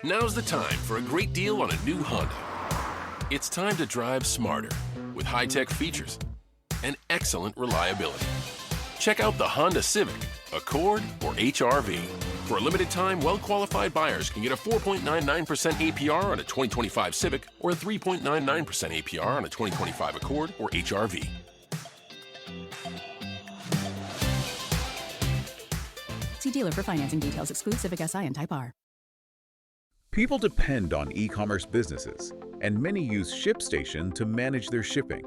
Now's the time for a great deal on a new Honda. It's time to drive smarter with high-tech features and excellent reliability. Check out the Honda Civic, Accord, or HR-V. For a limited time, well-qualified buyers can get a 4.99% APR on a 2025 Civic or a 3.99% APR on a 2025 Accord or HR-V. See dealer for financing details. Exclude Civic Si and Type R. People depend on e-commerce businesses, and many use ShipStation to manage their shipping.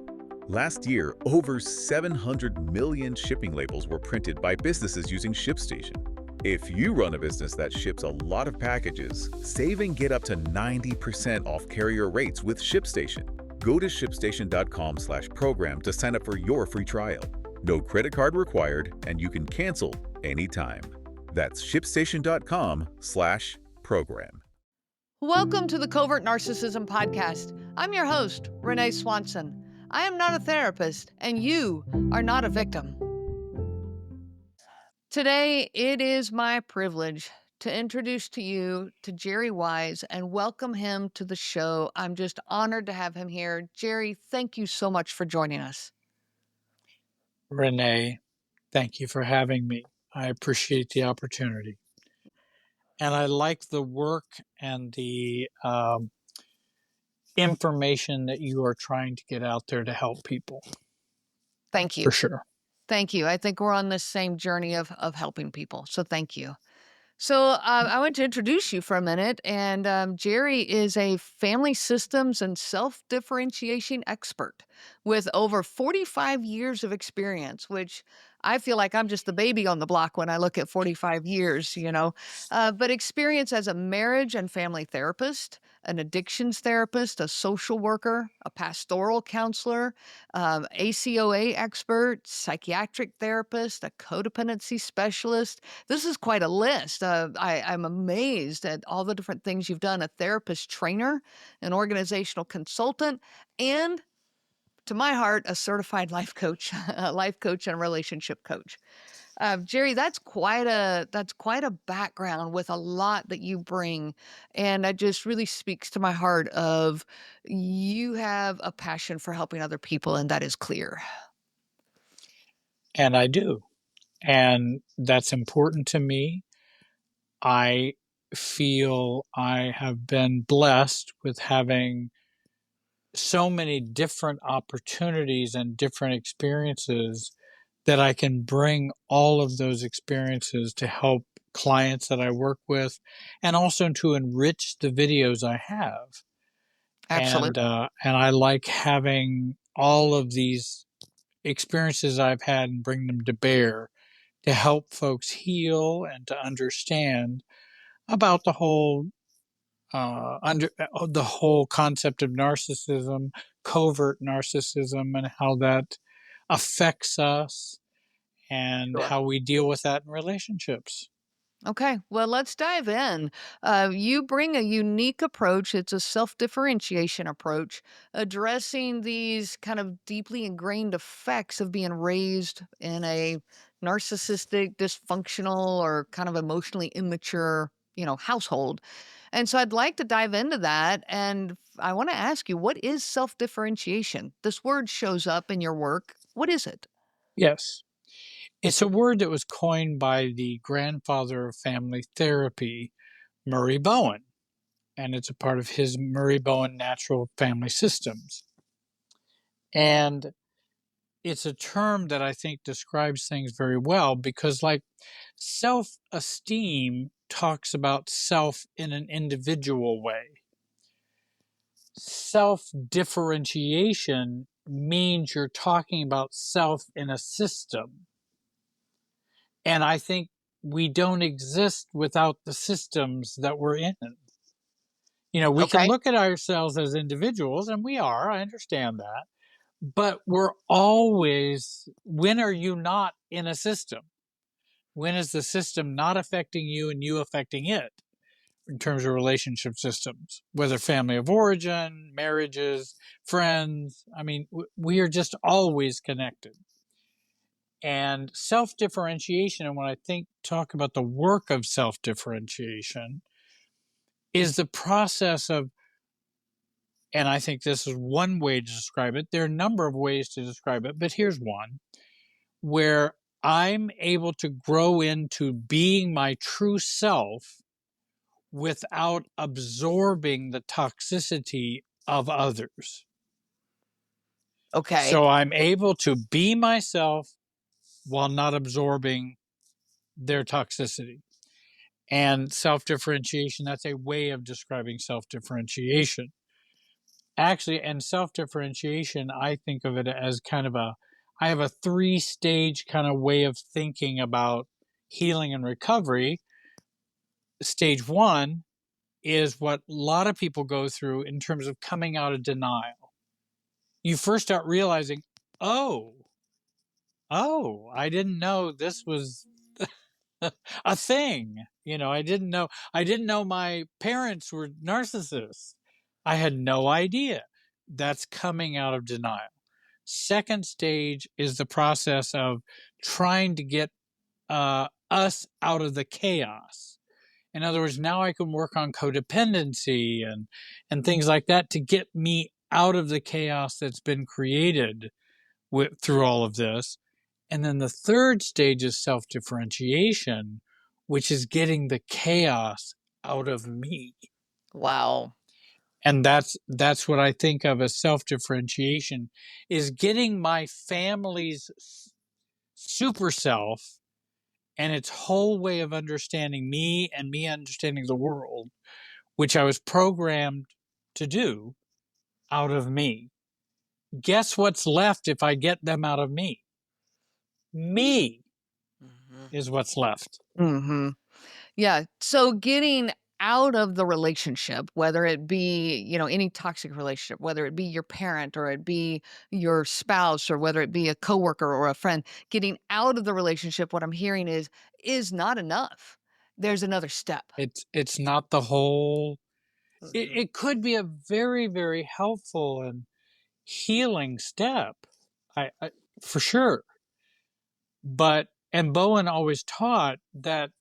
Last year, over 700 million shipping labels were printed by businesses using ShipStation. If you run a business that ships a lot of packages, save and get up to 90% off carrier rates with ShipStation. Go to shipstation.com/program to sign up for your free trial. No credit card required, and you can cancel anytime. That's shipstation.com/program. Welcome to the Covert Narcissism Podcast. I'm your host, Renee Swanson. I am not a therapist, and you are not a victim. Today, it is my privilege to introduce to you to Jerry Wise and welcome him to the show. I'm just honored to have him here. Jerry, thank you so much for joining us. Renee, thank you for having me. I appreciate the opportunity. And I like the work and the information that you are trying to get out there to help people. Thank you. For sure. Thank you. I think we're on this same journey of helping people. So thank you. So I want to introduce you for a minute. And Jerry is a family systems and self-differentiation expert with over 45 years of experience, which I feel like I'm just the baby on the block when I look at 45 years, but experience as a marriage and family therapist, an addictions therapist, a social worker, a pastoral counselor, ACOA expert, psychiatric therapist, a codependency specialist. This is quite a list. I'm amazed at all the different things you've done. A therapist trainer, an organizational consultant, and to my heart, a certified life coach, and relationship coach. Jerry, that's quite a background with a lot that you bring, and that just really speaks to my heart of you have a passion for helping other people, and that is clear. And I do. And that's important to me. I feel I have been blessed with having so many different opportunities and different experiences that I can bring all of those experiences to help clients that I work with and also to enrich the videos I have. Absolutely. And I like having all of these experiences I've had and bring them to bear to help folks heal and to understand about the whole the whole concept of narcissism, covert narcissism, and how that affects us and Sure. how we deal with that in relationships. Okay, well, let's dive in. You bring a unique approach. It's a self-differentiation approach, addressing these kind of deeply ingrained effects of being raised in a narcissistic, dysfunctional, or kind of emotionally immature, household. And so I'd like to dive into that. And I want to ask you, what is self-differentiation? This word shows up in your work. What is it? Yes. It's a word that was coined by the grandfather of family therapy, Murray Bowen, and it's a part of his Murray Bowen Natural Family Systems. And it's a term that I think describes things very well because, like, self-esteem talks about self in an individual way. Self-differentiation means you're talking about self in a system. And I think we don't exist without the systems that we're in. We can look at ourselves as individuals, and we are, I understand that. But we're always, when are you not in a system? When is the system not affecting you and you affecting it in terms of relationship systems, whether family of origin, marriages, friends? I mean, we are just always connected. And self-differentiation, and when I talk about the work of self-differentiation, is the process of, and I think this is one way to describe it. There are a number of ways to describe it, but here's one where I'm able to grow into being my true self without absorbing the toxicity of others. Okay. So I'm able to be myself while not absorbing their toxicity. And self-differentiation, that's a way of describing self-differentiation. Actually, and self-differentiation, I think of it as kind of I have a 3-stage kind of way of thinking about healing and recovery. Stage 1 is what a lot of people go through in terms of coming out of denial. You first start realizing, oh, I didn't know this was a thing. I didn't know my parents were narcissists. I had no idea. That's coming out of denial. Second stage is the process of trying to get us out of the chaos. In other words, now I can work on codependency and things like that to get me out of the chaos that's been created through all of this. And then the third stage is self-differentiation, which is getting the chaos out of me. Wow. And that's what I think of as self-differentiation, is getting my family's super self and its whole way of understanding me and me understanding the world, which I was programmed to do, out of me. Guess what's left if I get them out of me? Me is what's left. Mm-hmm. Yeah. So getting out of the relationship, whether it be, any toxic relationship, whether it be your parent or it be your spouse or whether it be a coworker or a friend, getting out of the relationship, what I'm hearing is not enough. There's another step. It's not the whole. Mhm. It could be a very, very helpful and healing step, I for sure. But and Bowen always taught that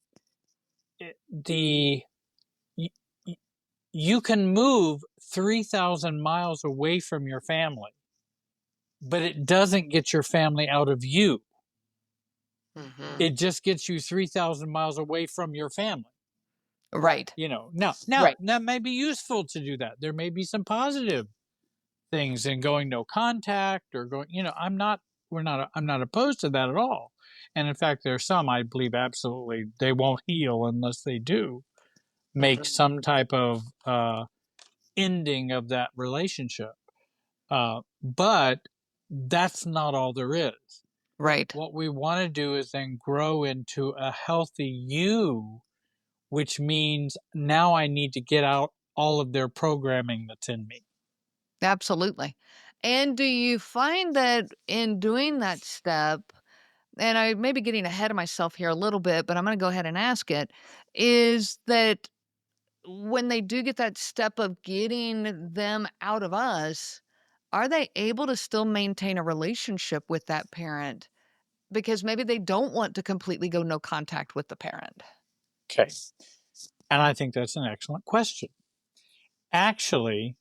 you can move 3,000 miles away from your family, but it doesn't get your family out of you. Mhm. It just gets you 3,000 miles away from your family. Right. Now Right. that may be useful to do that. There may be some positive things in going no contact or going, I'm not opposed to that at all. And in fact, there are some I believe absolutely they won't heal unless they do make some type of ending of that relationship. But that's not all there is. Right. What we want to do is then grow into a healthy you, which means now I need to get out all of their programming that's in me. Absolutely. And do you find that in doing that step, and I may be getting ahead of myself here a little bit, but I'm going to go ahead and ask it, is that when they do get that step of getting them out of us, are they able to still maintain a relationship with that parent? Because maybe they don't want to completely go no contact with the parent. Okay. And I think that's an excellent question. Actually,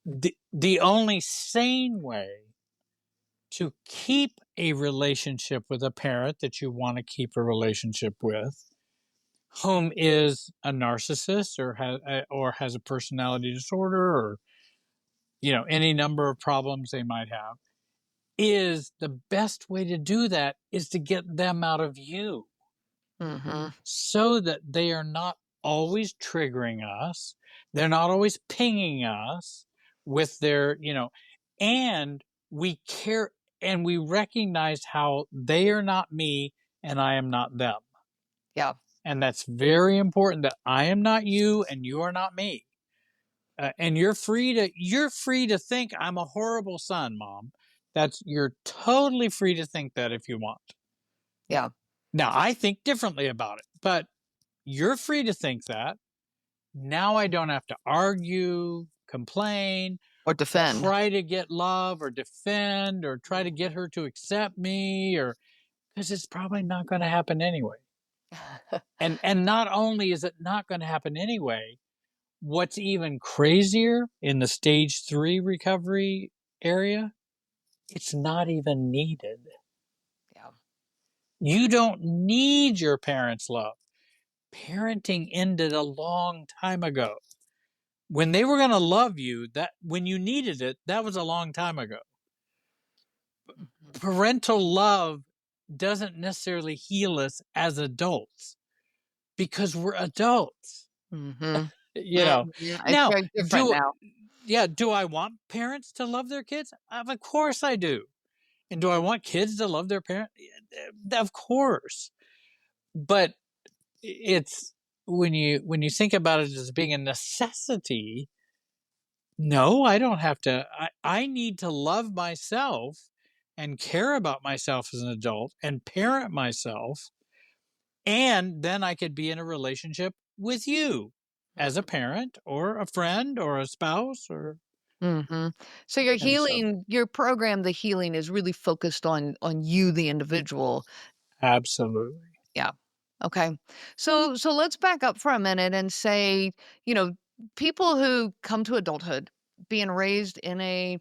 the only sane way to keep a relationship with a parent that you want to keep a relationship with, whom is a narcissist or has a personality disorder or any number of problems they might have, is the best way to do that is to get them out of you. Mm-hmm. So that they are not always triggering us. They're not always pinging us with their, and we care and we recognize how they are not me and I am not them. Yeah. And that's very important, that I am not you and you are not me. And you're free to think I'm a horrible son, Mom. You're totally free to think that if you want. Yeah. Now, I think differently about it, but you're free to think that. Now I don't have to argue, complain, Or defend. try to get love or defend or try to get her to accept me, or because it's probably not going to happen anyway. And not only is it not going to happen anyway, what's even crazier in the stage 3 recovery area, it's not even needed. Yeah. You don't need your parents' love. Parenting ended a long time ago. When they were going to love you, that when you needed it, that was a long time ago. Mhm. Parental love doesn't necessarily heal us as adults because we're adults. Mhm. You know, It's now very different do now. do I want parents to love their kids? Of course I do. And do I want kids to love their parents? Of course. But it's when you think about it as being a necessity, no, I don't have to. I need to love myself and care about myself as an adult and parent myself. And then I could be in a relationship with you as a parent or a friend or a spouse or Mhm. So your and so healing, your program, the healing is really focused on you, the individual. absolutely. Yeah. Okay. So let's back up for a minute and say, you know, people who come to adulthood being raised in a,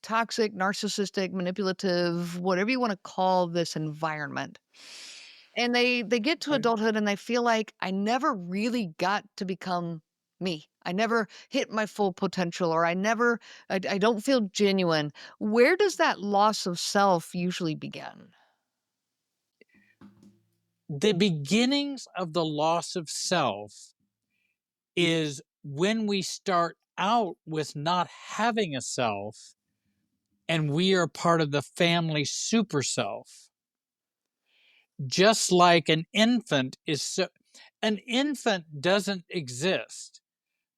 toxic, narcissistic, manipulative, whatever you want to call this environment. And they get to Right. adulthood and they feel like I never really got to become me. I never hit my full potential or I don't feel genuine. Where does that loss of self usually begin? The beginnings of the loss of self is when we start out with not having a self and we are part of the family super self. Just like an infant an infant doesn't exist.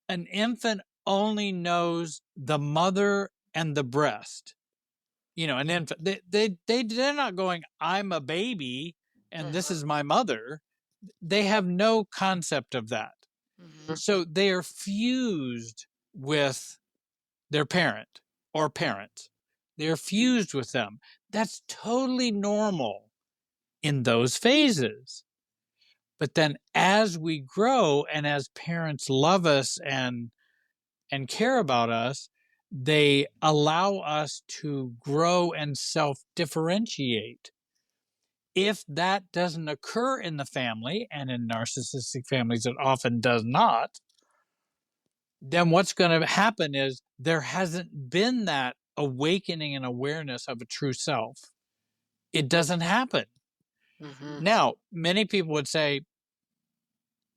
An infant only knows the mother and the breast. An infant, they're not going, I'm a baby and this is my mother. They have no concept of that. Mhm. So they are fused with their parent or parents. They're fused with them. That's totally normal in those phases. But then as we grow and as parents love us and care about us, they allow us to grow and self-differentiate. If that doesn't occur in the family, and in narcissistic families it often does not, then what's going to happen is there hasn't been that awakening and awareness of a true self. It doesn't happen. Mhm. Now, many people would say,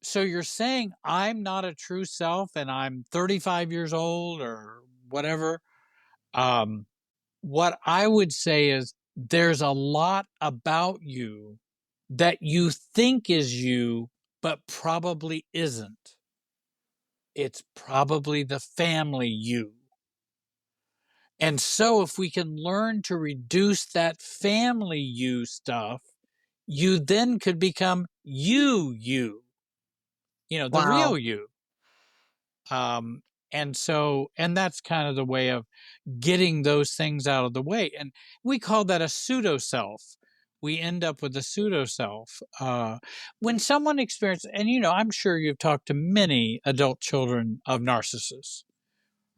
so you're saying I'm not a true self and I'm 35 years old or whatever? What I would say is there's a lot about you that you think is you, but probably isn't. It's probably the family you. And so if we can learn to reduce that family you stuff, you then could become the Wow. real you. Um, and that's kind of the way of getting those things out of the way. And we call that a pseudo self. We end up with a pseudo self. When someone experiences, and I'm sure you've talked to many adult children of narcissists,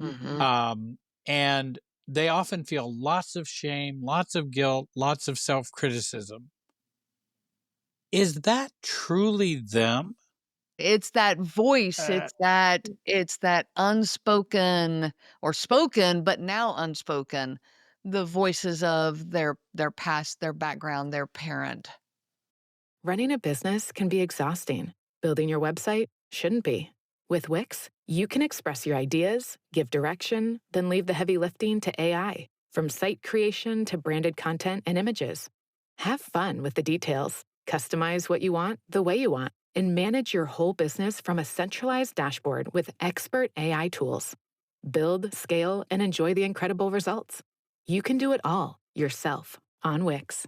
Mhm. um, and they often feel lots of shame, lots of guilt, lots of self criticism. Is that truly them? It's that voice, Uh, it's that unspoken or spoken, but now unspoken, the voices of their past, their background, their parent. Running a business can be exhausting. Building your website shouldn't be. With Wix, you can express your ideas, give direction, then leave the heavy lifting to AI, from site creation to branded content and images. Have fun with the details. Customize what you want the way you want, and manage your whole business from a centralized dashboard with expert AI tools. Build, scale, and enjoy the incredible results. You can do it all yourself on Wix.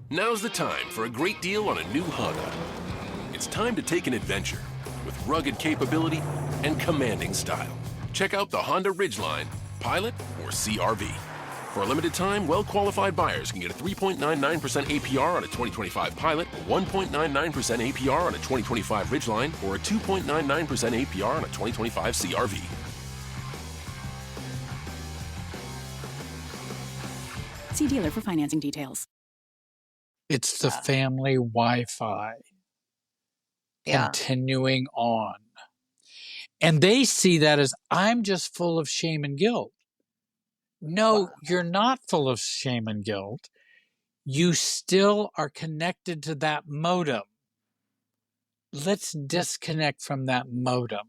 Now's the time for a great deal on a new Honda. It's time to take an adventure with rugged capability and commanding style. Check out the Honda Ridgeline, Pilot, or CR-V. For a limited time, well-qualified buyers can get a 3.99% APR on a 2025 Pilot, a 1.99% APR on a 2025 Ridgeline, or a 2.99% APR on a 2025 CRV. See dealer for financing details. It's the family Wi-Fi continuing on. And they see that as, I'm just full of shame and guilt. No, you're not full of shame and guilt. You still are connected to that modem. Let's disconnect from that modem.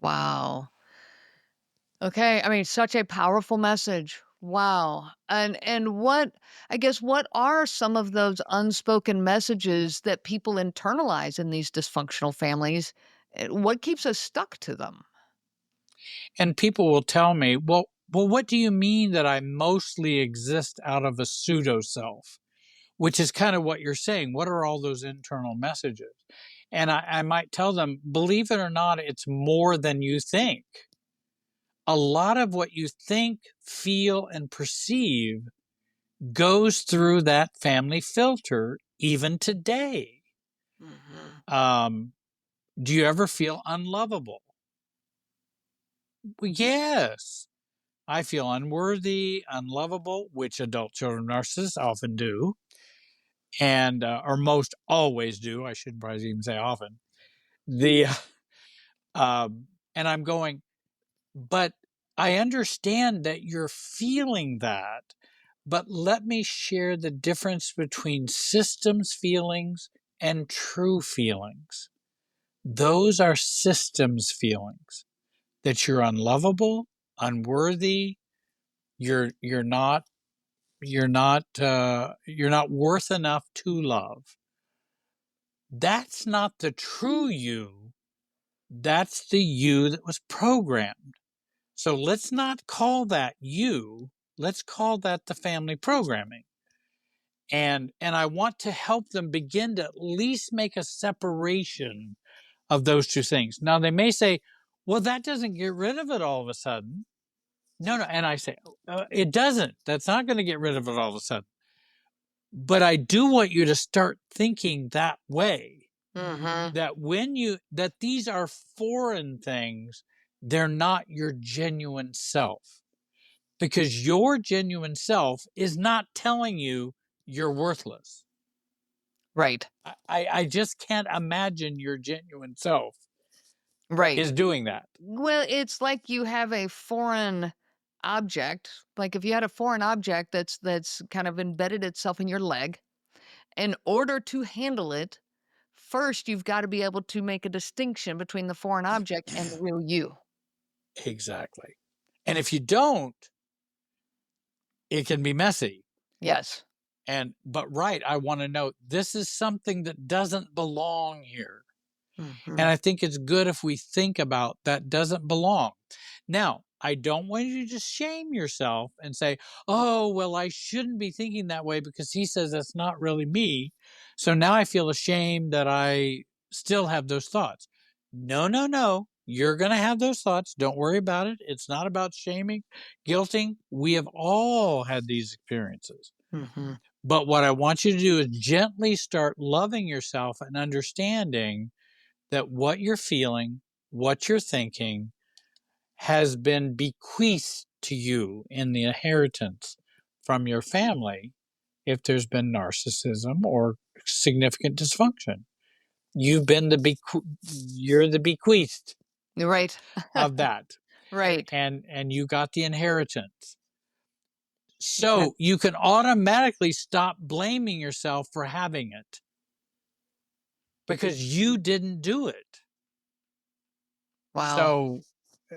Wow. Okay, I mean, such a powerful message. Wow. And what, I guess, what are some of those unspoken messages that people internalize in these dysfunctional families? What keeps us stuck to them? And people will tell me, well, what do you mean that I mostly exist out of a pseudo self? Which is kind of what you're saying. What are all those internal messages? And I might tell them, believe it or not, it's more than you think. A lot of what you think, feel, and perceive goes through that family filter even today. Do you ever feel unlovable? Well, yes. I feel unworthy, unlovable, which adult children narcissists often do, and or most always do. I should probably even say often. And I'm going, but I understand that you're feeling that, but let me share the difference between systems feelings and true feelings. Those are systems feelings, that you're unlovable, unworthy, you're not worth enough to love. That's not the true you. That's the you that was programmed. So let's not call that you. Let's call that the family programming. And I want to help them begin to at least make a separation of those two things. Now they may say, well, that doesn't get rid of it all of a sudden. No. And I say, it doesn't. That's not going to get rid of it all of a sudden. But I do want you to start thinking that way. That these are foreign things, they're not your genuine self. Because your genuine self is not telling you you're worthless. Right. I just can't imagine your genuine self Right. is doing that. Well, it's like you have a foreign object. Like if you had a foreign object that's kind of embedded itself in your leg, in order to handle it, first you've got to be able to make a distinction between the foreign object and the real you. Exactly. And if you don't, it can be messy. Yes. But I want to know this is something that doesn't belong here. And I think it's good if we think about that doesn't belong. Now, I don't want you to just shame yourself and say, oh, well, I shouldn't be thinking that way because he says that's not really me. So now I feel ashamed that I still have those thoughts. No. You're going to have those thoughts. Don't worry about it. It's not about shaming, guilting. We have all had these experiences. But what I want you to do is gently start loving yourself and understanding that what you're feeling, what you're thinking, has been bequeathed to you in the inheritance from your family if there's been narcissism or significant dysfunction. You've been you're the bequeathed Right. of that. Right. And you got the inheritance. So you can automatically stop blaming yourself for having it because you didn't do it. Wow. So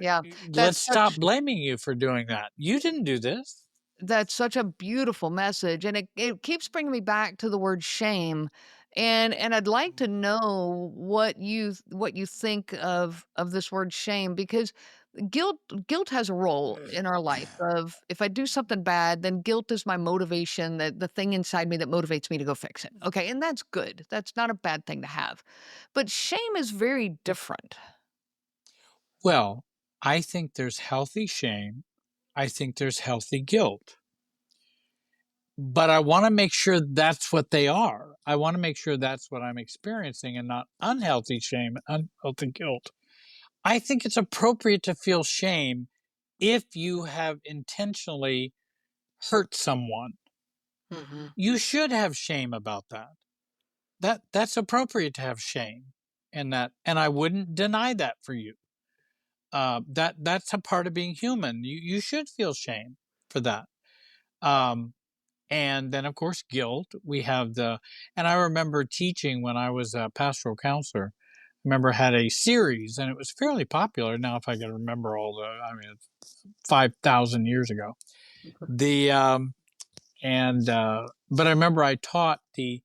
yeah, let's stop blaming you for doing that. You didn't do this. That's such a beautiful message, and it keeps bringing me back to the word shame, and I'd like to know what you think of this word shame, because guilt has a role in our life. Of if I do something bad, then guilt is my motivation, that the thing inside me that motivates me to go fix it. Okay, and that's good. That's not a bad thing to have, but shame is very different. Well, I think there's healthy shame. I think there's healthy guilt. But I want to make sure that's what they are. I want to make sure that's what I'm experiencing and not unhealthy shame, unhealthy guilt. I think it's appropriate to feel shame if you have intentionally hurt someone. Mhm. You should have shame about that. That's appropriate to have shame in that, and I wouldn't deny that for you. That's a part of being human. You should feel shame for that. Um, and then of course guilt. We have and I remember teaching when I was a pastoral counselor. I remember had a series, and it was fairly popular. Now, if I can remember it's 5,000 years ago. The and But I remember I taught the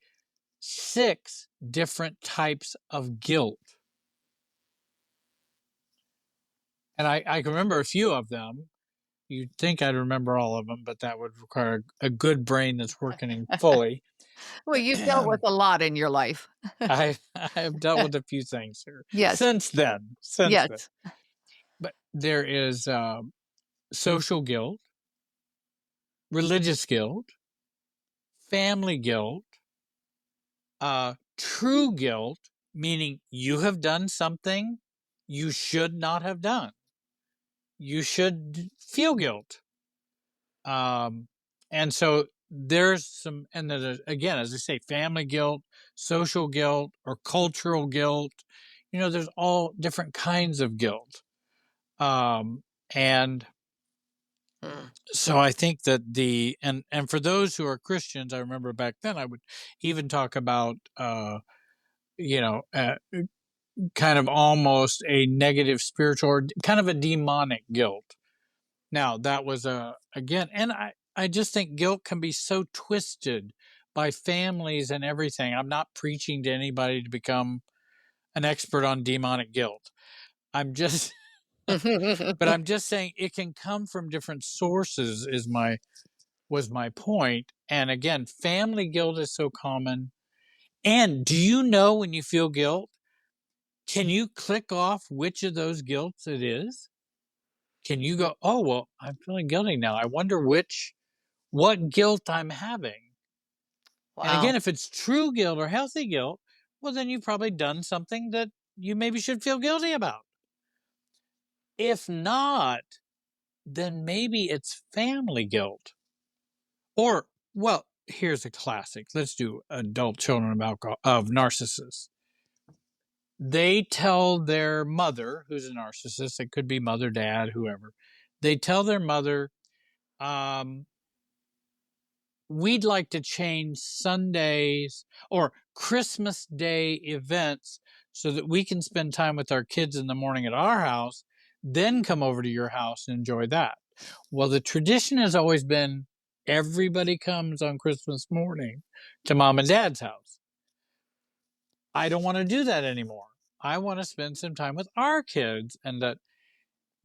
6 different types of guilt. And I can remember a few of them. You'd think I'd remember all of them, but that would require a good brain that's working fully. Well, you've dealt with a lot in your life. I have dealt with a few things here Yes. since then. Yes. But there is social guilt, religious guilt, family guilt, true guilt, meaning you have done something you should not have done. You should feel guilt. And so there's some, and then again, as I say, family guilt, social guilt, or cultural guilt. There's all different kinds of guilt. And so I think that and for those who are Christians, I remember back then I would even talk about, you know, uh, kind of almost a negative spiritual or kind of a demonic guilt. Now that was again, and I just think guilt can be so twisted by families and everything. I'm not preaching to anybody to become an expert on demonic guilt. I'm just, but I'm just saying it can come from different sources. Was my point. And again, family guilt is so common. And do you know when you feel guilt? Can you click off which of those guilts it is? Can you go, oh, well, I'm feeling guilty now. I wonder what guilt I'm having. And Wow. again, if it's true guilt or healthy guilt, well, then you've probably done something that you maybe should feel guilty about. If not, then maybe it's family guilt. Or, well, here's a classic. Let's do adult children of narcissists. They tell their mother, who's a narcissist, it could be mother, dad, whoever. They tell their mother, we'd like to change Sundays or Christmas Day events so that we can spend time with our kids in the morning at our house, then come over to your house and enjoy that. Well, the tradition has always been everybody comes on Christmas morning to mom and dad's house. I don't want to do that anymore. I want to spend some time with our kids. And that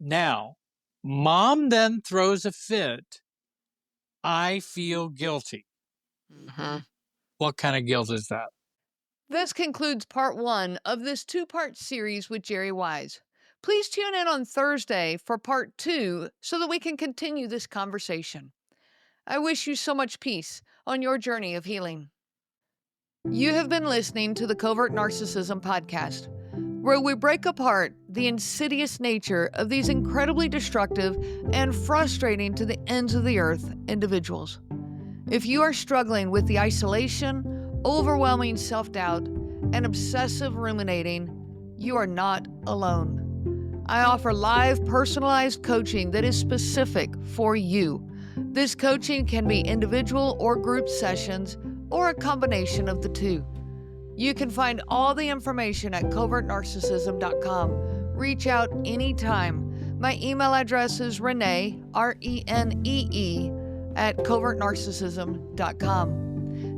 now, mom then throws a fit. I feel guilty. Mhm. What kind of guilt is that? This concludes part 1 of this 2-part series with Jerry Wise. Please tune in on Thursday for part 2 so that we can continue this conversation. I wish you so much peace on your journey of healing. You have been listening to the Covert Narcissism podcast, where we break apart the insidious nature of these incredibly destructive and frustrating to the ends of the earth individuals. If you are struggling with the isolation, overwhelming self-doubt, and obsessive ruminating, you are not alone. I offer live, personalized coaching that is specific for you. This coaching can be individual or group sessions, or a combination of the two. You can find all the information at covertnarcissism.com. Reach out anytime. My email address is Renee, RENEE, at covertnarcissism.com.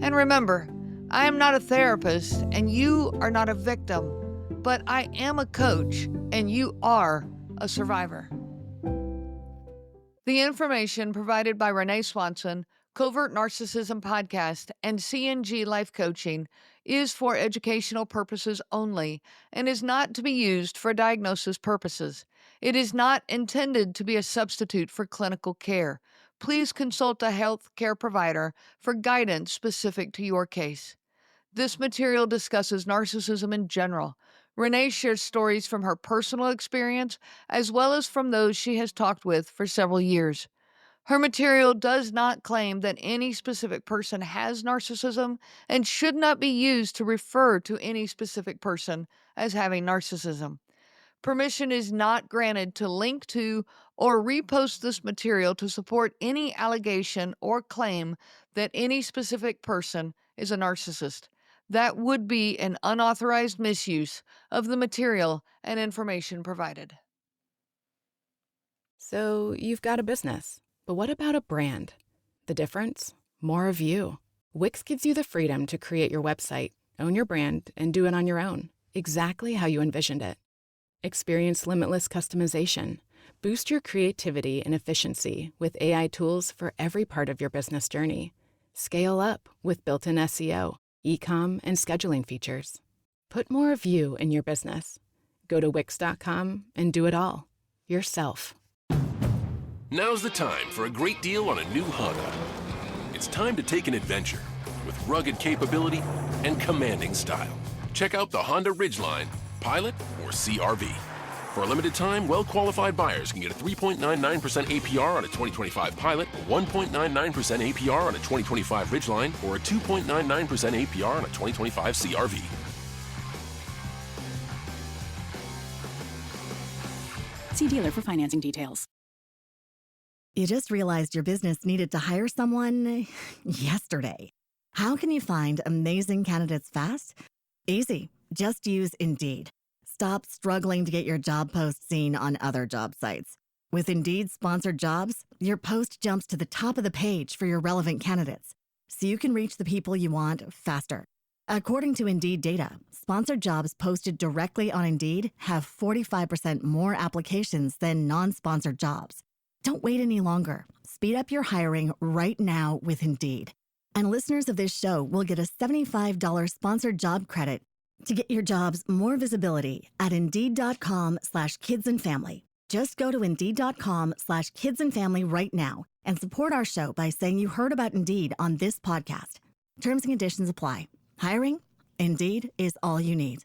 And remember, I am not a therapist and you are not a victim, but I am a coach and you are a survivor. The information provided by Renee Swanson, Covert Narcissism Podcast, and CNG Life Coaching is for educational purposes only and is not to be used for diagnosis purposes. It is not intended to be a substitute for clinical care. please consult a healthcare provider for guidance specific to your case. This material discusses narcissism in general. Renee shares stories from her personal experience as well as from those she has talked with for several years. Her material does not claim that any specific person has narcissism and should not be used to refer to any specific person as having narcissism. Permission is not granted to link to or repost this material to support any allegation or claim that any specific person is a narcissist. That would be an unauthorized misuse of the material and information provided. So you've got a business, but what about a brand? The difference? More of you. Wix gives you the freedom to create your website, own your brand, and do it on your own, exactly how you envisioned it. Experience limitless customization. Boost your creativity and efficiency with AI tools for every part of your business journey. Scale up with built-in SEO, e-com, and scheduling features. Put more of you in your business. Go to Wix.com and do it all. Yourself. Now's the time for a great deal on a new Honda. It's time to take an adventure with rugged capability and commanding style. Check out the Honda Ridgeline, Pilot, or CR-V. For a limited time, well-qualified buyers can get a 3.99% APR on a 2025 Pilot, 1.99% APR on a 2025 Ridgeline, or a 2.99% APR on a 2025 CR-V. See dealer for financing details. You just realized your business needed to hire someone yesterday. How can you find amazing candidates fast? Easy. Just use Indeed. Stop struggling to get your job post seen on other job sites. With Indeed sponsored jobs, your post jumps to the top of the page for your relevant candidates, so you can reach the people you want faster. According to Indeed data, sponsored jobs posted directly on Indeed have 45% more applications than non-sponsored jobs. Don't wait any longer. Speed up your hiring right now with Indeed. And listeners of this show will get a $75 sponsored job credit to get your jobs more visibility at Indeed.com/kidsandfamily. Just go to Indeed.com/kidsandfamily right now and support our show by saying you heard about Indeed on this podcast. Terms and conditions apply. Hiring? Indeed is all you need.